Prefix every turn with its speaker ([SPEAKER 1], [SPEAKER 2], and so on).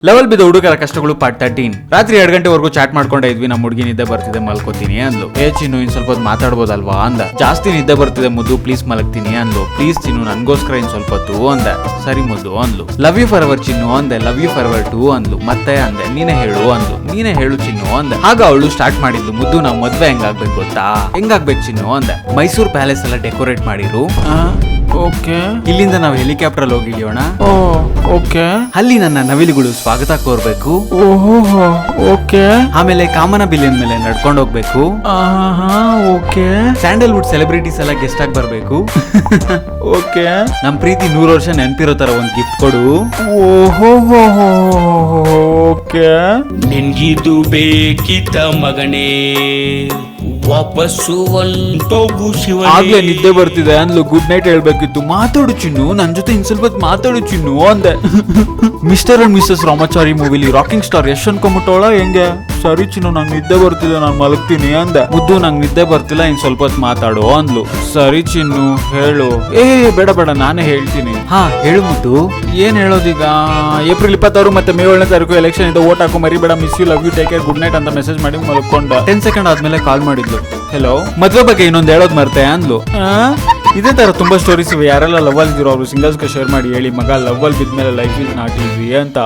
[SPEAKER 1] Level ಬಿದ್ದ ಹುಡುಗರ ಕಷ್ಟಗಳು ಪಾರ್ಟ್ 13. ರಾತ್ರಿ 2 ಗಂಟೆವರೆಗೂ ಚಾಟ್ ಮಾಡ್ಕೊಂಡೆ ಇದ್ವಿ. ನಮ್ಮ ಹುಡುಗಿ ನಿದ್ದೆ ಬರ್ತಿದೆ ಮಲ್ಕೋತೀನಿ ಅಂದ್ಲು. ಚಿನ್ನು ಇನ್ ಸ್ವಲ್ಪ ಹೊತ್ತು ಮಾತಾಡ್ಬೋದಲ್ವಾ ಅಂದ. ಜಾಸ್ತಿ ನಿದ್ದೆ ಬರ್ತಿದೆ ಮುದ್ದು, ಪ್ಲೀಸ್ ಮಲಗ್ತೀನಿ ಅಂದ್ಲು. ಪ್ಲೀಸ್ ಚಿನ್ನು ನನ್ಗೋಸ್ಕರ ಇನ್ ಸ್ವಲ್ಪ ಹೊತ್ತು ಅಂದೆ. ಸರಿ ಮುದ್ದು ಅಂದ್ಲು. Love you for ever Chinnu ಅಂದೆ. Love you for ever too ಅಂದ್ಲು. ಮತ್ತೆ ಅಂದೆ ನೀನೇ ಹೇಳು ಅಂದ್ಲು. ನೀನೇ ಹೇಳು ಚಿನ್ನು ಅಂದೆ. ಆಗ ಅವಳು ಸ್ಟಾರ್ಟ್ ಮಾಡಿದ್ಲು, ಮುದ್ದು ನಾವು ಮದ್ವೆ ಹೆಂಗಾಗ್ಬೇಕು ಗೊತ್ತಾ? ಹೆಂಗಾಗ್ಬೇಕು ಚಿನ್ನು ಅಂದೆ. ಮೈಸೂರು ಪ್ಯಾಲೇಸ್ ಎಲ್ಲ ಡೆಕೋರೇಟ್ ಮಾಡಿರು.
[SPEAKER 2] ಓಕೆ,
[SPEAKER 1] ಇಲ್ಲಿಂದ ನಾವು ಹೆಲಿಕಾಪ್ಟರ್ ಅಲ್ಲಿ ಹೋಗಿ ಇಳಿಯೋಣ.
[SPEAKER 2] ಓಕೆ,
[SPEAKER 1] ಅಲ್ಲಿ ನನ್ನ ನವಿಲುಗಳು ಸ್ವಾಗತ ಕೋರ್ಬೇಕು.
[SPEAKER 2] ಓಹೋ, ಓಕೆ,
[SPEAKER 1] ಆಮೇಲೆ ಕಾಮನ ಬಿಲ್ಲಿನ ಮೇಲೆ ನಡ್ಕೊಂಡು ಹೋಗ್ಬೇಕು.
[SPEAKER 2] ಓಕೆ,
[SPEAKER 1] ಸ್ಯಾಂಡಲ್ವುಡ್ ಸೆಲೆಬ್ರಿಟೀಸ್ ಎಲ್ಲ ಗೆಸ್ಟ್ ಆಗಿ ಬರ್ಬೇಕು.
[SPEAKER 2] ಓಕೆ,
[SPEAKER 1] ನಮ್ ಪ್ರೀತಿ 100 ವರ್ಷ ನೆನಪಿರೋ ತರ ಒಂದ್ ಗಿಫ್ಟ್ ಕೊಡು.
[SPEAKER 2] ಓಹೋ, ಓಕೆ.
[SPEAKER 3] ನಿನ್ಗಿದು ಬೇಕಿತ್ತ ಮಗನೇ, ವಾಪಸ್ಸು ಒಂಟೋಗು ಶಿವನೇ.
[SPEAKER 1] ಆಗ್ಲೇ ನಿದ್ದೆ ಬರ್ತಿದೆ ಅಂದ್ಲು. ಗುಡ್ ನೈಟ್ ಹೇಳ್ಬೇಕಿತ್ತು. ಮಾತಾಡು ಚಿನ್ನು, ನನ್ ಜೊತೆ ಇನ್ ಸ್ವಲ್ಪ ಮಾತಾಡು ಚಿನ್ನು ಅಂದೆ. ಮಿಸ್ಟರ್ ಅಂಡ್ ಮಿಸಸ್ ರಾಮಾಚಾರಿ ಮೂವಿಲಿ ರಾಕಿಂಗ್ ಸ್ಟಾರ್ ಯಶ್ ಅನ್ಕೊಂಬಿಟ್ಟವಳ ಹೆಂಗೆ? ಸರಿ ಚಿನ್ನು ನಂಗೆ ನಿದ್ದೆ ಬರ್ತಿದೆ, ನಾನು ಮಲಗ್ತೀನಿ ಅಂದೆ. ಮುದ್ದು ನಂಗೆ ನಿದ್ದೆ ಬರ್ತಿಲ್ಲ, ಇನ್ ಸ್ವಲ್ಪ ಹೊತ್ತು ಮಾತಾಡು ಅಂದ್ಲು. ಸರಿ ಚಿನ್ನು ಹೇಳು. ಬೇಡ ಬೇಡ ನಾನೇ ಹೇಳ್ತೀನಿ. ಹಾ ಹೇಳು ಮುದ್ದು. ಏನ್ ಹೇಳೋದೀಗ? ಏಪ್ರಿಲ್ 26 ಮತ್ತೆ ಮೇ 7ನೇ ತಾರೀಕು ಎಲೆಕ್ಷನ್ ಇದೆ, ಓಟ್ ಹಾಕೋ ಮರಿಬೇಡ, miss you, love you, take care, good night ಅಂತ ಮೆಸೇಜ್ ಮಾಡಿ ಮಲ್ಕೊಂಡ. 10 ಸೆಕೆಂಡ್ ಆದ್ಮೇಲೆ ಕಾಲ್ ಮಾಡಿದ್ಲು. ಹೆಲೋ, ಮದ್ವೆ ಬಗ್ಗೆ ಇನ್ನೊಂದು ಹೇಳೋದ್ ಮರ್ತೆ ಅಂದ್ಲು. ಇದೇ ತರ ತುಂಬಾ ಸ್ಟೋರೀಸ್ ಇವೆ. ಯಾರೆಲ್ಲ ಲವ್ ಅಲ್ಲಿ ಇರೋ ಅವರು ಸಿಂಗಲ್ಸ್ಗೆ ಶೇರ್ ಮಾಡಿ ಹೇಳಿ. ಮಗ ಲವ್ ಅಲ್ಲಿ ಬಿದ್ಮೇಲೆ ಲೈಫ್ ಇಸ್ ನಾಟ್ ಈಸಿ ಅಂತ.